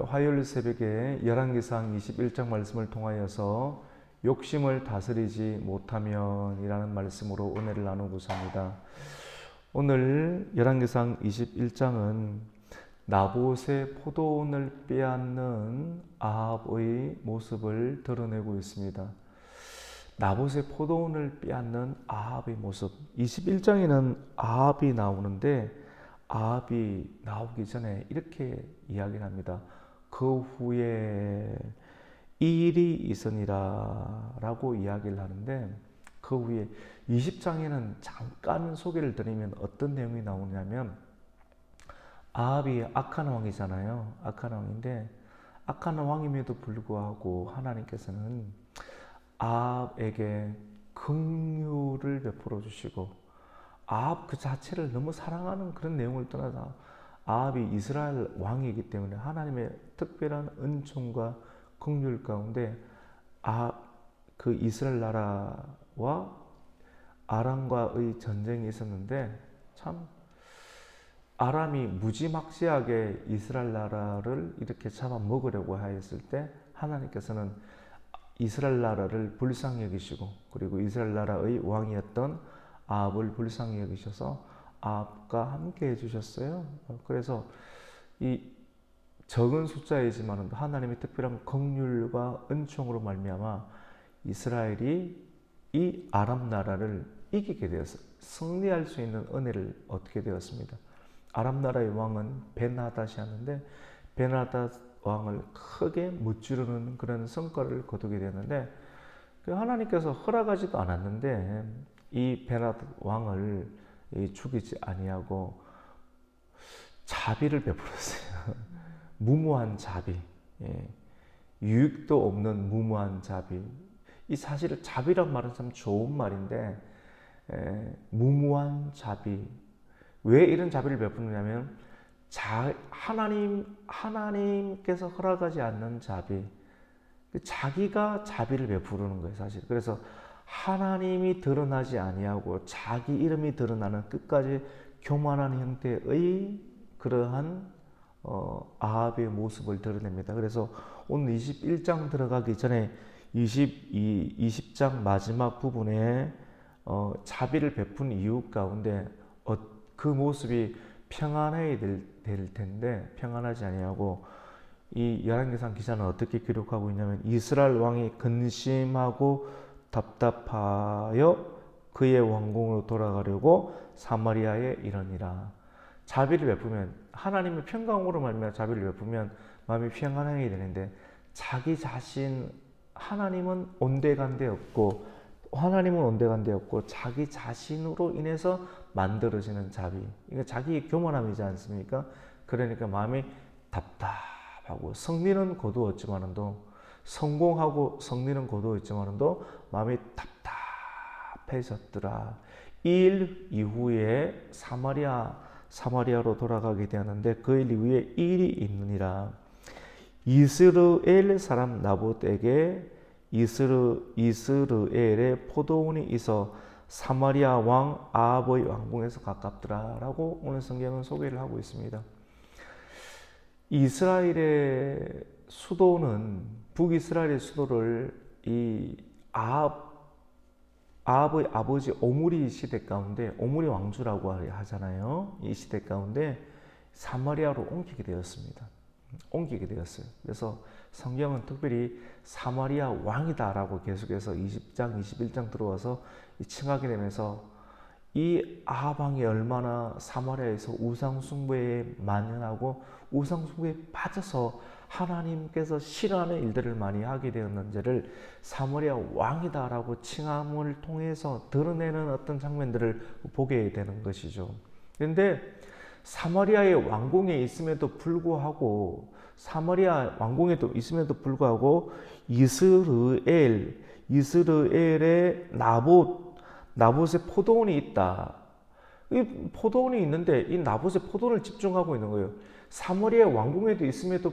화요일 새벽에 열왕기상 21장 말씀을 통하여서 욕심을 다스리지 못하면 이라는 말씀으로 은혜를 나누고자 합니다. 오늘 열왕기상 21장은 나봇의 포도원을 빼앗는 아합의 모습을 드러내고 있습니다. 나봇의 포도원을 빼앗는 아합의 모습. 21장에는 아합이 나오는데 아합이 나오기 전에 이렇게 이야기를 합니다. 그 후에 이 일이 있으니라 라고 이야기를 하는데, 그 후에 20장에는 잠깐 소개를 드리면 어떤 내용이 나오냐면, 아합이 악한 왕이잖아요. 악한 왕인데 악한 왕임에도 불구하고 하나님께서는 아합에게 긍휼을 베풀어 주시고, 아합 그 자체를 너무 사랑하는 그런 내용을 떠나서 아합이 이스라엘 왕이기 때문에 하나님의 특별한 은총과 긍휼 가운데 그 이스라엘 나라와 아람과의 전쟁이 있었는데, 참 아람이 무지막지하게 이스라엘 나라를 이렇게 잡아먹으려고 하였을 때 하나님께서는 이스라엘 나라를 불쌍히 여기시고, 그리고 이스라엘 나라의 왕이었던 아합을 불쌍히 여기셔서 아합과 함께 해주셨어요. 그래서 이 적은 숫자이지만 하나님의 특별한 긍휼과 은총으로 말미암아 이스라엘이 이 아람 나라를 이기게 되었어요. 승리할 수 있는 은혜를 얻게 되었습니다. 아람 나라의 왕은 벤하닷이었는데 벤하닷 왕을 크게 무찌르는 그런 성과를 거두게 되었는데, 하나님께서 허락하지도 않았는데 이 벤하닷 왕을 죽이지 아니하고 자비를 베풀었어요. 무모한 자비, 유익도 없는 무모한 자비. 이 사실을 자비란 말은 참 좋은 말인데, 무모한 자비. 왜 이런 자비를 베푸느냐면 하나님께서 허락하지 않는 자비, 자기가 자비를 베푸는 거예요, 사실. 그래서 하나님이 드러나지 아니하고 자기 이름이 드러나는 끝까지 교만한 형태의 그러한 아합의 모습을 드러냅니다. 그래서 오늘 21장 들어가기 전에 20장 마지막 부분에 자비를 베푼 이유 가운데 그 모습이 평안해야 될 텐데 평안하지 아니하고, 이 열왕기상 기자는 어떻게 기록하고 있냐면, 이스라엘 왕이 근심하고 답답하여 그의 왕궁으로 돌아가려고 사마리아에 이르니라. 자비를 베푸면, 하나님의 평강으로 말미암아 자비를 베푸면 마음이 평안해야 되는데, 자기 자신, 하나님은 온데간데 없고 자기 자신으로 인해서 만들어지는 자비, 이거 자기의 교만함이지 않습니까? 그러니까 마음이 답답하고, 성리는 거두었지만도, 성공하고 성리는 거두었지만도 마음이 답답해졌더라. 이 일 이후에 사마리아로 돌아가게 되었는데, 그 일 이후에 이 일이 있느니라. 이스라엘 사람 나봇에게 이스라엘의 포도원이 있어 사마리아 왕 아합의 왕궁에서 가깝더라 라고 오늘 성경은 소개를 하고 있습니다. 이스라엘의 수도는, 북이스라엘의 수도를 이 아합의 아버지 오므리 시대 가운데, 오므리 왕조라고 하잖아요. 이 시대 가운데 사마리아로 옮기게 되었습니다. 그래서 성경은 특별히 사마리아 왕이다라고 계속해서 20장, 21장 들어와서 칭하게 되면서, 이 아합 왕이 얼마나 사마리아에서 우상숭배에 만연하고 우상숭배에 빠져서 하나님께서 싫어하는 일들을 많이 하게 되었는지를 사마리아 왕이다라고 칭함을 통해서 드러내는 어떤 장면들을 보게 되는 것이죠. 그런데 사마리아의 왕궁에 있음에도 불구하고 이스라엘의 나봇의 포도원이 있다. 이 포도원이 있는데 이 나봇의 포도원을 집중하고 있는 거예요. 사마리아 왕궁이 있음에도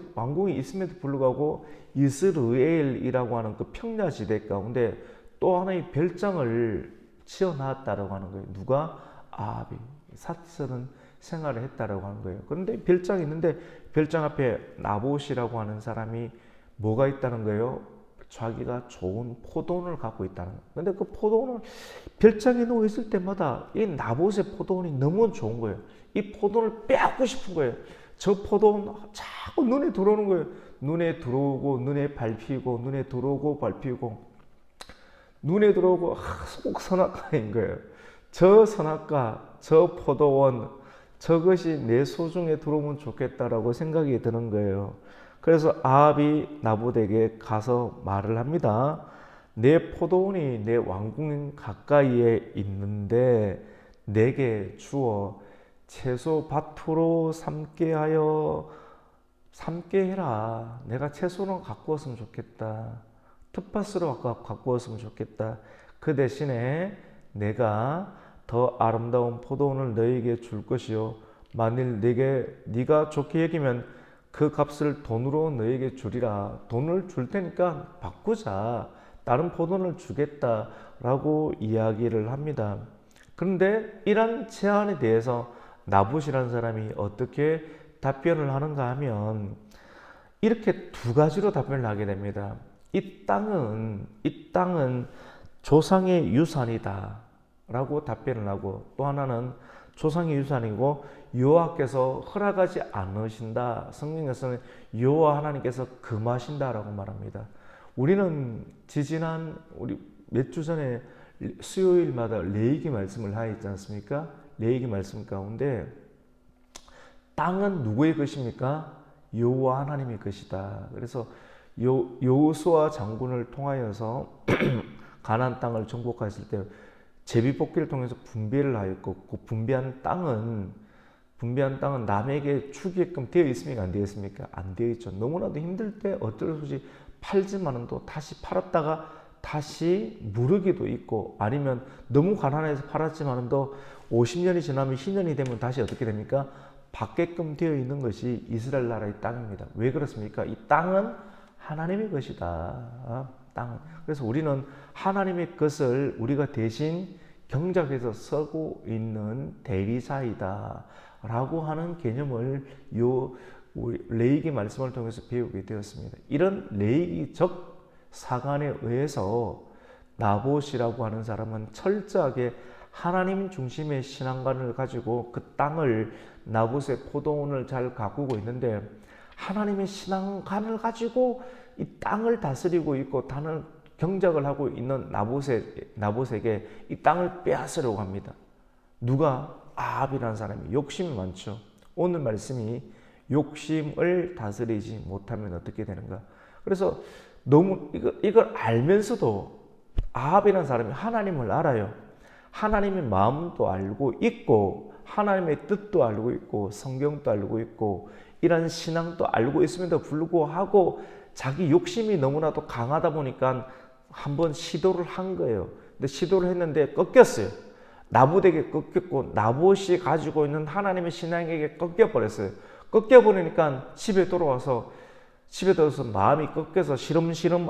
불구하고 이스라엘이라고 하는 그 평야지대 가운데 또 하나의 별장을 지어놨다라고 하는 거예요. 누가? 아합이. 사실은 생활을 했다라고 하는 거예요. 그런데 별장이 있는데 별장 앞에 나봇이라고 하는 사람이 뭐가 있다는 거예요? 자기가 좋은 포도원을 갖고 있다는 거예요. 근데 그 포도원을 별장에 누워 있을 때마다 이 나봇의 포도원이 너무 좋은 거예요. 이 포도원을 빼앗고 싶은 거예요. 저 포도원 자꾸 눈에 들어오는 거예요. 눈에 들어오고 눈에 밟히고 눈에 들어오고 밟히고 눈에 들어오고 꼭 선악과인 거예요. 저 선악과, 저 포도원, 저것이 내 소중에 들어오면 좋겠다라고 생각이 드는 거예요. 그래서 아합이 나봇에게 가서 말을 합니다. 내 포도원이 내 왕궁 가까이에 있는데 내게 주어 채소 밭으로 삼게 해라. 내가 채소는 갖고 왔으면 좋겠다. 텃밭으로 갖고 왔으면 좋겠다. 그 대신에 내가 더 아름다운 포도원을 너에게 줄 것이요. 만일 네가 좋게 여기면 그 값을 돈으로 너에게 주리라. 돈을 줄 테니까 바꾸자. 다른 포도원을 주겠다라고 이야기를 합니다. 그런데 이런 제안에 대해서 나봇이라는 사람이 어떻게 답변을 하는가 하면 이렇게 두 가지로 답변을 하게 됩니다. 이 땅은 조상의 유산이다 라고 답변을 하고, 또 하나는 조상의 유산이고 여호와께서 허락하지 않으신다. 성경에서는 여호와 하나님께서 금하신다라고 말합니다. 우리는 우리 몇 주 전에 수요일마다 레위기 말씀을 하였지 않습니까? 레위기 말씀 가운데 땅은 누구의 것입니까? 여호와 하나님의 것이다. 그래서 여호수아 장군을 통하여서 가나안 땅을 정복하실 때 제비뽑기를 통해서 분배를 하였고, 그 분배한 땅은 남에게 주게끔 되어 있습니까? 안 되어 있습니까? 안 되어 있죠. 너무나도 힘들 때 어쩔 수 없이 팔지만은 다시 팔았다가 다시 무르기도 있고, 아니면 너무 가난해서 팔았지만은 50년이 지나면 희년이 되면 다시 어떻게 됩니까? 받게끔 되어 있는 것이 이스라엘 나라의 땅입니다. 왜 그렇습니까? 이 땅은 하나님의 것이다. 땅은. 그래서 우리는 하나님의 것을 우리가 대신 경작해서 쓰고 있는 대리자이다 라고 하는 개념을 레위기 말씀을 통해서 배우게 되었습니다. 이런 레위기적 사관에 의해서 나봇이라고 하는 사람은 철저하게 하나님 중심의 신앙관을 가지고 그 땅을, 나봇의 포도원을 잘 가꾸고 있는데, 하나님의 신앙관을 가지고 이 땅을 다스리고 있고 땅을 경작을 하고 있는 나봇에게 이 땅을 빼앗으려고 합니다. 누가? 아합이라는 사람이 욕심이 많죠. 오늘 말씀이 욕심을 다스리지 못하면 어떻게 되는가? 그래서 너무 이걸 알면서도 아합이라는 사람이 하나님을 알아요. 하나님의 마음도 알고 있고 하나님의 뜻도 알고 있고 성경도 알고 있고 이런 신앙도 알고 있음에도 불구하고 자기 욕심이 너무나도 강하다 보니까 한번 시도를 한 거예요. 근데 시도를 했는데 꺾였어요. 나봇에게 꺾였고 나봇이 가지고 있는 하나님의 신앙에게 꺾여버렸어요. 꺾여버리니까 집에 들어와서 마음이 꺾여서 시름시름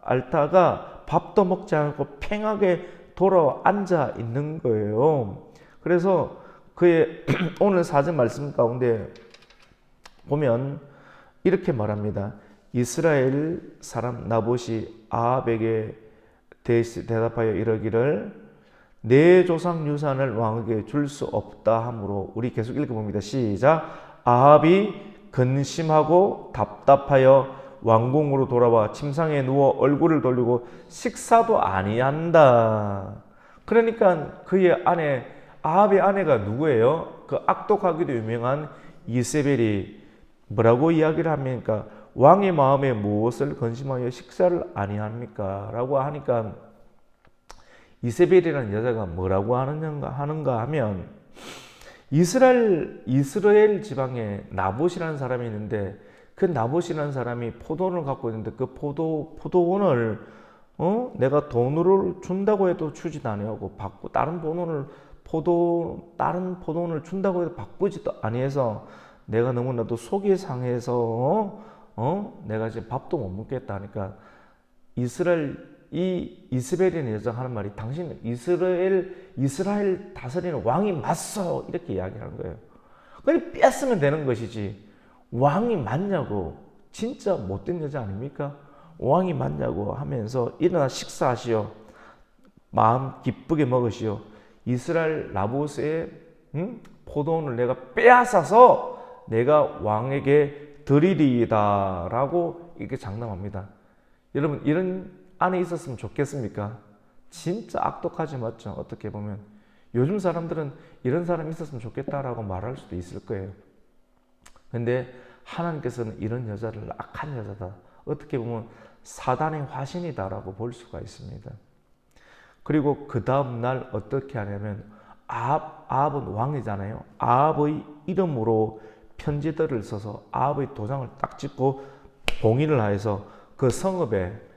앓다가 밥도 먹지 않고 팽하게 돌아 앉아 있는 거예요. 그래서 그의 오늘 사전 말씀 가운데 보면 이렇게 말합니다. 이스라엘 사람 나봇이 아합에게 대답하여 이르기를 내 조상 유산을 왕에게 줄 수 없다 하므로, 우리 계속 읽어봅니다. 시작. 아합이 근심하고 답답하여 왕궁으로 돌아와 침상에 누워 얼굴을 돌리고 식사도 아니한다. 그러니까 그의 아합의 아내가 누구예요? 그 악독하기도 유명한 이세벨이 뭐라고 이야기를 합니까? 왕의 마음에 무엇을 근심하여 식사를 아니합니까? 라고 하니까 이세벨이라는 여자가 뭐라고 하는가 하면, 이스라엘 지방에 나봇이라는 사람이 있는데, 그 나봇이라는 사람이 포도원을 갖고 있는데 그 포도원을 내가 돈으로 준다고 해도 주지도 아니하고 다른 포도원을 준다고 해도 바꾸지도 아니해서 내가 너무나도 속이 상해서 내가 이제 밥도 못 먹겠다 하니까 이스라엘 이 이스벨이라는 여자가 하는 말이 당신 이스라엘 다스리는 왕이 맞소 이렇게 이야기하는 거예요. 그냥 뺐으면 되는 것이지 왕이 맞냐고. 진짜 못된 여자 아닙니까? 왕이 맞냐고 하면서 일어나 식사하시오. 마음 기쁘게 먹으시오. 이스라엘 나봇의 포도원을 내가 빼앗아서 내가 왕에게 드리리이다 라고 이렇게 장담합니다. 여러분 이런 안에 있었으면 좋겠습니까? 진짜 악독하지 맞죠? 어떻게 보면 요즘 사람들은 이런 사람이 있었으면 좋겠다라고 말할 수도 있을 거예요. 근데 하나님께서는 이런 여자를 악한 여자다, 어떻게 보면 사단의 화신이다라고 볼 수가 있습니다. 그리고 그 다음 날 어떻게 하냐면 아합은 왕이잖아요. 아합의 이름으로 편지들을 써서 아합의 도장을 딱 찍고 봉인을 하여서 그 성읍에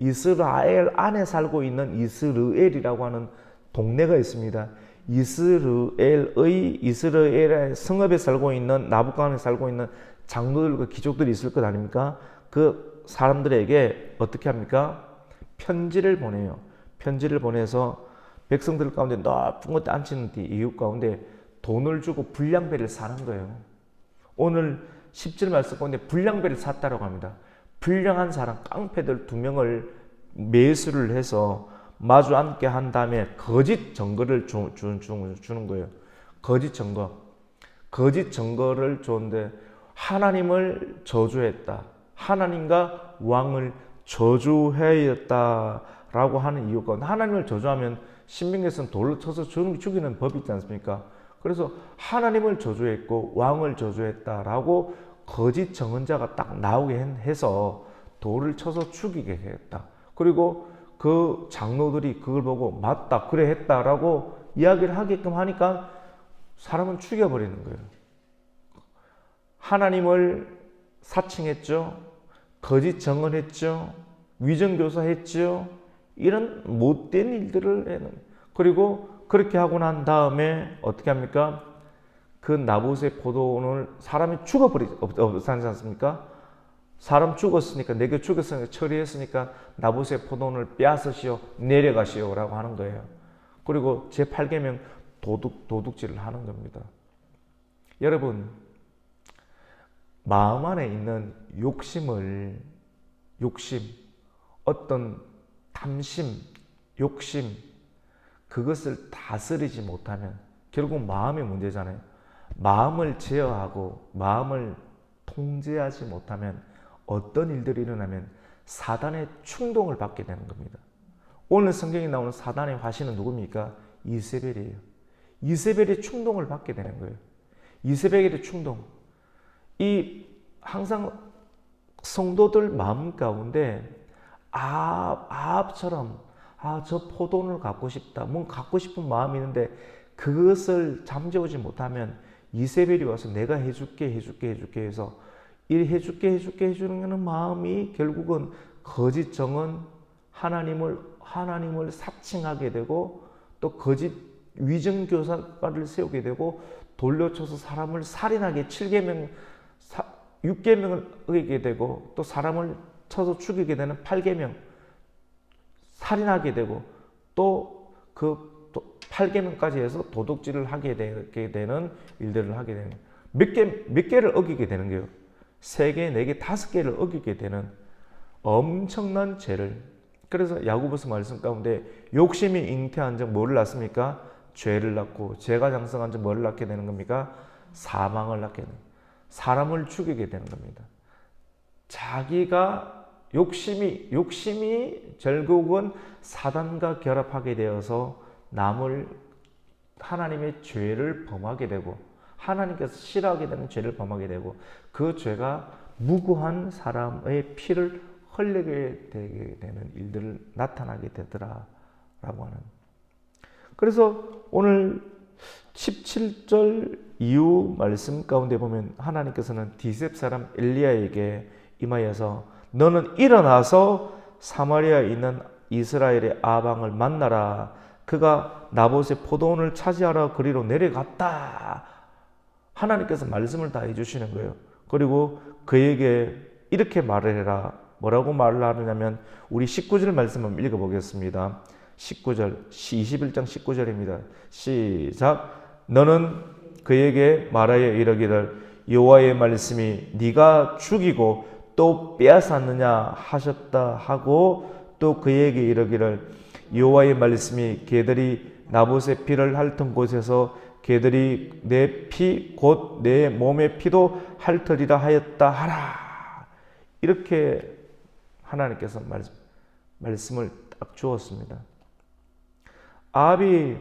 이스라엘 안에 살고 있는 이스라엘이라고 하는 동네가 있습니다. 이스라엘의 성읍에 살고 있는 나붓갓네살에 살고 있는 장로들과 귀족들이 있을 것 아닙니까? 그 사람들에게 어떻게 합니까? 편지를 보내요. 편지를 보내서 백성들 가운데 높은 곳에 앉히는 이유 가운데 돈을 주고 불량배를 사는 거예요. 오늘 10절 말씀 가운데 불량배를 샀다고 합니다. 불량한 사람, 깡패들 2명을 매수를 해서 마주 앉게 한 다음에 거짓 증거를 주는 거예요. 거짓 증거. 거짓 증거를 주는데 하나님을 저주했다. 하나님과 왕을 저주하였다라고 하는 이유가, 하나님을 저주하면 신명기에서는 돌로 쳐서 죽이는 법이 있지 않습니까? 그래서 하나님을 저주했고 왕을 저주했다라고 거짓 증언자가 딱 나오게 해서 돌을 쳐서 죽이게 했다. 그리고 그 장로들이 그걸 보고 맞다, 그래 했다라고 이야기를 하게끔 하니까 사람은 죽여버리는 거예요. 하나님을 사칭했죠. 거짓 증언했죠. 위정교사했죠. 이런 못된 일들을 해는. 그리고 그렇게 하고 난 다음에 어떻게 합니까? 그 나봇의 포도원을 사람이 죽어버리지 않습니까? 사람 죽었으니까, 내게 죽였으니까, 처리했으니까 나봇의 포도원을 빼앗으시오, 내려가시오 라고 하는 거예요. 그리고 제8계명 도둑질을 하는 겁니다. 여러분, 마음 안에 있는 욕심, 어떤 탐심, 욕심, 그것을 다스리지 못하면 결국 마음의 문제잖아요. 마음을 제어하고 마음을 통제하지 못하면 어떤 일들이 일어나면 사단의 충동을 받게 되는 겁니다. 오늘 성경에 나오는 사단의 화신은 누굽니까? 이세벨이에요. 이세벨의 충동을 받게 되는 거예요. 이세벨의 충동. 항상 성도들 마음 가운데 아합처럼 저 포도원을 갖고 싶다, 뭔가 갖고 싶은 마음이 있는데 그것을 잠재우지 못하면 이세벨이 와서 내가 해줄게 해서 이 해줄게 해주는 마음이 결국은 거짓 정언, 하나님을 사칭하게 되고 또 거짓 위정교사를 세우게 되고 돌려쳐서 사람을 살인하게 6계명을 어기게 되고 또 사람을 쳐서 죽이게 되는 8계명 살인하게 되고 또 그 8계명까지 해서 도둑질을 하게 되는 일들을 하게 되는, 몇 개를 어기게 되는 거예요. 3개, 4개, 5개를 어기게 되는 엄청난 죄를. 그래서 야고보서 말씀 가운데 욕심이 잉태한 적 뭐를 낳습니까? 죄를 낳고, 죄가 장성한 적 뭐를 낳게 되는 겁니까? 사망을 낳게 되는, 사람을 죽이게 되는 겁니다. 자기가 욕심이 결국은 사단과 결합하게 되어서 하나님의 죄를 범하게 되고 하나님께서 싫어하게 되는 죄를 범하게 되고 그 죄가 무고한 사람의 피를 흘리게 되게 되는 일들을 나타나게 되더라라고 하는. 그래서 오늘 17절 이후 말씀 가운데 보면 하나님께서는 디셉 사람 엘리야에게 임하여서 너는 일어나서 사마리아에 있는 이스라엘의 아방을 만나라. 그가 나봇의 포도원을 차지하러 그리로 내려갔다. 하나님께서 말씀을 다 해주시는 거예요. 그리고 그에게 이렇게 말을 해라. 뭐라고 말을 하느냐면 우리 19절 말씀 한번 읽어보겠습니다. 19절 21장 19절입니다. 시작. 너는 그에게 말하여 이르기를 여호와의 말씀이 네가 죽이고 또 빼앗았느냐 하셨다 하고 또 그에게 이르기를 여호와의 말씀이 개들이 나봇의 피를 핥은 곳에서 개들이 내 피 곧 내 몸의 피도 핥으리라 하였다 하라. 이렇게 하나님께서 말씀을 딱 주었습니다. 아합이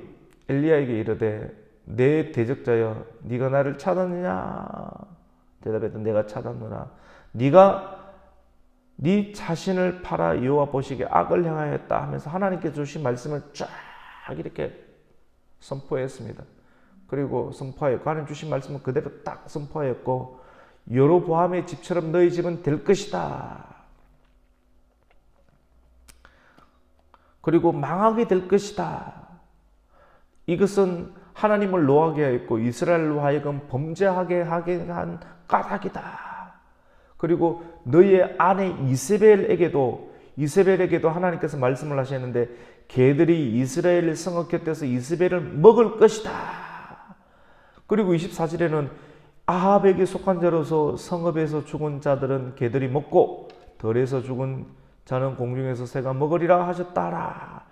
엘리야에게 이르되 내 대적자여 네가 나를 찾았느냐 대답했더니 내가 찾았노라. 네가 네 자신을 팔아 여호와 보시기에 악을 행하였다 하면서 하나님께 주신 말씀을 쫙 이렇게 선포했습니다. 그리고 선포하였고 하나님 주신 말씀은 그대로 딱 선포하였고 여로보암의 집처럼 너희 집은 될 것이다. 그리고 망하게 될 것이다. 이것은 하나님을 노하게 하였고 이스라엘로 하여금 범죄하게 하게 한 까닭이다. 그리고 너희의 아내 이세벨에게도 하나님께서 말씀을 하셨는데 개들이 이스라엘 성읍 곁에서 이세벨을 먹을 것이다. 그리고 24절에는 아합에게 속한 자로서 성읍에서 죽은 자들은 개들이 먹고 덜에서 죽은 자는 공중에서 새가 먹으리라 하셨다라.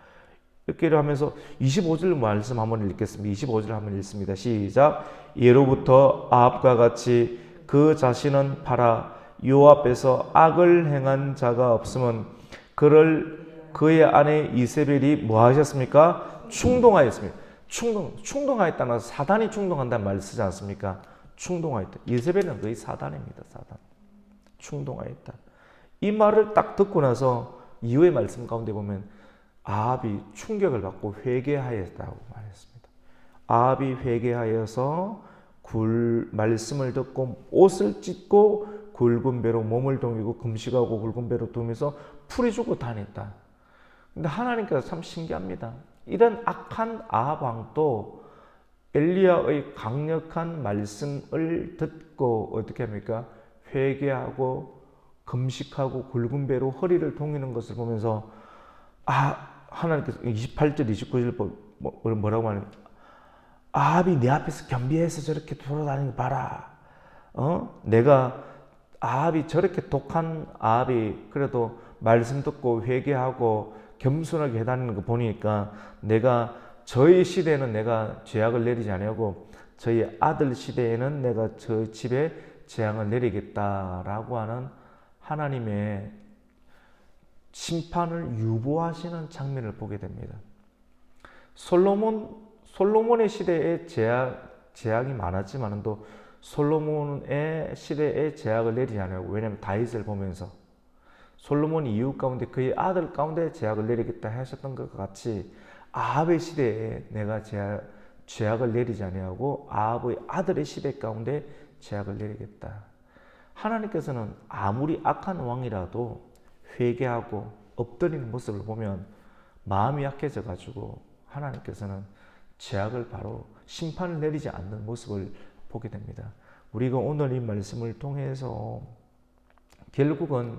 이렇게 하면서 25절 말씀 한번 읽겠습니다. 25절 한번 읽습니다. 시작. 예로부터 아합과 같이 그 자신은 팔아 여호와 앞에서 악을 행한 자가 없으면 그의 아내 이세벨이 뭐 하셨습니까? 충동하였습니다. 충동하였다는 사단이 충동한다는 말을 쓰지 않습니까? 충동하였다. 이세벨은 거의 사단입니다. 사단. 충동하였다. 이 말을 딱 듣고 나서 이후의 말씀 가운데 보면 아합이 충격을 받고 회개하였다고 말했습니다. 아합이 회개하여서 말씀을 듣고 옷을 찢고 굵은 배로 몸을 동이고 금식하고 굵은 배로 두면서 풀이 주고 다녔다. 근데 하나님께서 참 신기합니다. 이런 악한 아합 왕도 엘리야의 강력한 말씀을 듣고 어떻게 합니까? 회개하고 금식하고 굵은 배로 허리를 동이는 것을 보면서 하나님께서 28절 29절 뭐라고 하는 아합이 내 앞에서 겸비해서 저렇게 돌아다니는 거 봐라. 내가 아합이 저렇게 독한 아합이 그래도 말씀 듣고 회개하고 겸손하게 해다니는 거 보니까 내가 저희 시대에는 내가 죄악을 내리지 아니하고 저희 아들 시대에는 내가 저 집에 재앙을 내리겠다라고 하는 하나님의 심판을 유보하시는 장면을 보게 됩니다. 솔로몬의 시대에 재앙이 많았지만도 솔로몬의 시대에 재앙을 내리지 않아요. 왜냐하면 다윗을 보면서 솔로몬이 이후 가운데 그의 아들 가운데 재앙을 내리겠다 하셨던 것과 같이 아합의 시대에 내가 죄악을 내리지 아니하고 아합의 아들의 시대 가운데 죄악을 내리겠다. 하나님께서는 아무리 악한 왕이라도 회개하고 엎드리는 모습을 보면 마음이 약해져 가지고 하나님께서는 죄악을 바로 심판을 내리지 않는 모습을 보게 됩니다. 우리가 오늘 이 말씀을 통해서 결국은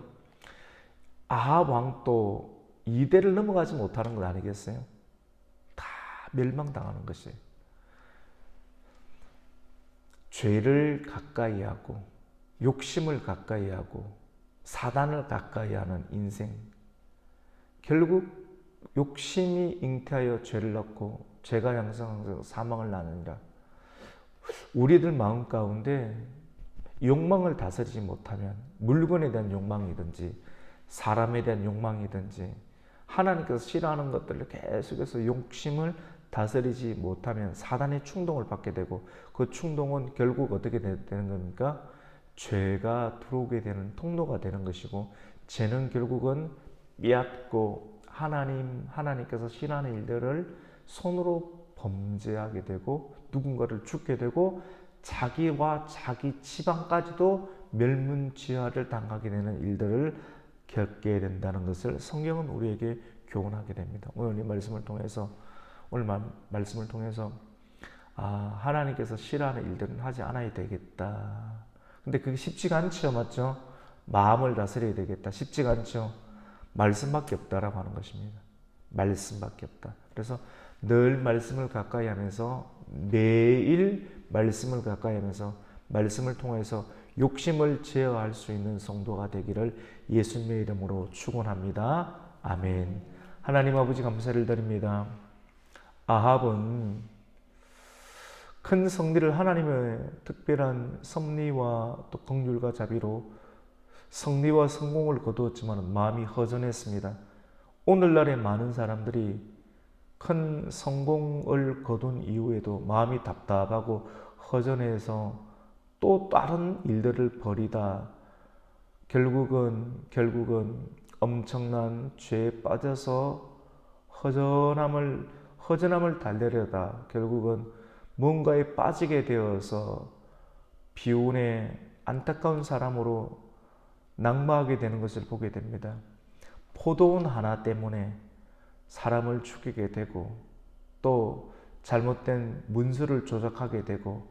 아합 왕도 이대를 넘어가지 못하는 것 아니겠어요? 다 멸망당하는 것이 죄를 가까이 하고 욕심을 가까이 하고 사단을 가까이 하는 인생. 결국 욕심이 잉태하여 죄를 낳고 죄가 양성하여 사망을 낳느니라. 우리들 마음 가운데 욕망을 다스리지 못하면 물건에 대한 욕망이든지 사람에 대한 욕망이든지 하나님께서 싫어하는 것들을 계속해서 욕심을 다스리지 못하면 사단의 충동을 받게 되고 그 충동은 결국 어떻게 되는 겁니까? 죄가 들어오게 되는 통로가 되는 것이고 죄는 결국은 빼앗고 하나님께서 싫어하는 일들을 손으로 범죄하게 되고 누군가를 죽게 되고 자기와 자기 집안까지도 멸문지화를 당하게 되는 일들을 겪게 된다는 것을 성경은 우리에게 교훈하게 됩니다. 오늘 이 말씀을 통해서 하나님께서 싫어하는 일들은 하지 않아야 되겠다. 근데 그게 쉽지가 않죠, 맞죠? 마음을 다스려야 되겠다. 쉽지가 않죠. 말씀밖에 없다라고 하는 것입니다. 말씀밖에 없다. 그래서 늘 말씀을 가까이 하면서 매일 말씀을 가까이 하면서 말씀을 통해서 욕심을 제어할 수 있는 성도가 되기를 예수님의 이름으로 축원합니다. 아멘. 하나님 아버지 감사를 드립니다. 아합은 큰 성리를 하나님의 특별한 섭리와 또 긍휼과 자비로 승리와 성공을 거두었지만 마음이 허전했습니다. 오늘날의 많은 사람들이 큰 성공을 거둔 이후에도 마음이 답답하고 허전해서 또 다른 일들을 벌이다 결국은 엄청난 죄에 빠져서 허전함을 달래려다 결국은 뭔가에 빠지게 되어서 비운의 안타까운 사람으로 낙마하게 되는 것을 보게 됩니다. 포도원 하나 때문에 사람을 죽이게 되고 또 잘못된 문서를 조작하게 되고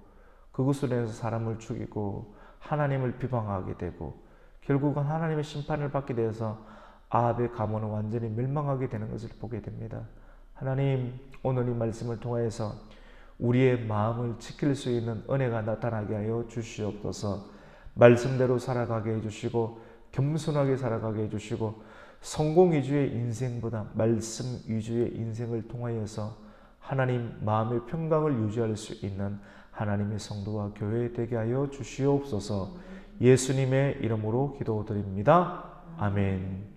그것으로 인해서 사람을 죽이고 하나님을 비방하게 되고 결국은 하나님의 심판을 받게 되어서 아합의 가문은 완전히 멸망하게 되는 것을 보게 됩니다. 하나님, 오늘 이 말씀을 통하여서 우리의 마음을 지킬 수 있는 은혜가 나타나게 하여 주시옵소서. 말씀대로 살아가게 해주시고 겸손하게 살아가게 해주시고 성공 위주의 인생보다 말씀 위주의 인생을 통하여서 하나님 마음의 평강을 유지할 수 있는 하나님의 성도와 교회 되게 하여 주시옵소서. 예수님의 이름으로 기도드립니다. 아멘.